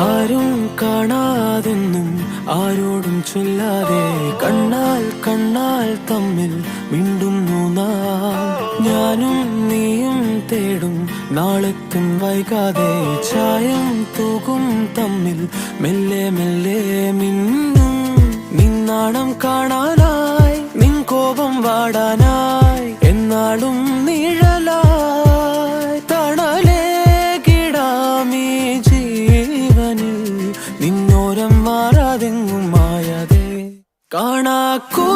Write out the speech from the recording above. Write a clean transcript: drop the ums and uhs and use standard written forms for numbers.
ആരും കാണാതെന്നും ആരോടും ചൊല്ലാതെ കണ്ണാൽ കണ്ണാൽ തമ്മിൽ മിണ്ടുന്നു നാം. ഞാനും നീയും തേടും നാളെത്തും വൈകാതെ ചായം തൂകും തമ്മിൽ മെല്ലെ മെല്ലെ മിന്നും. നിന്നാണം കാണാനായി നിൻ കോപം വാടാനായി എന്നാളും നിഴലായി തണലേ കിടാമീ ജീവനിൽ നിന്നോരം മാറാതെങ്ങും മായാതെ കാണാക്കൂ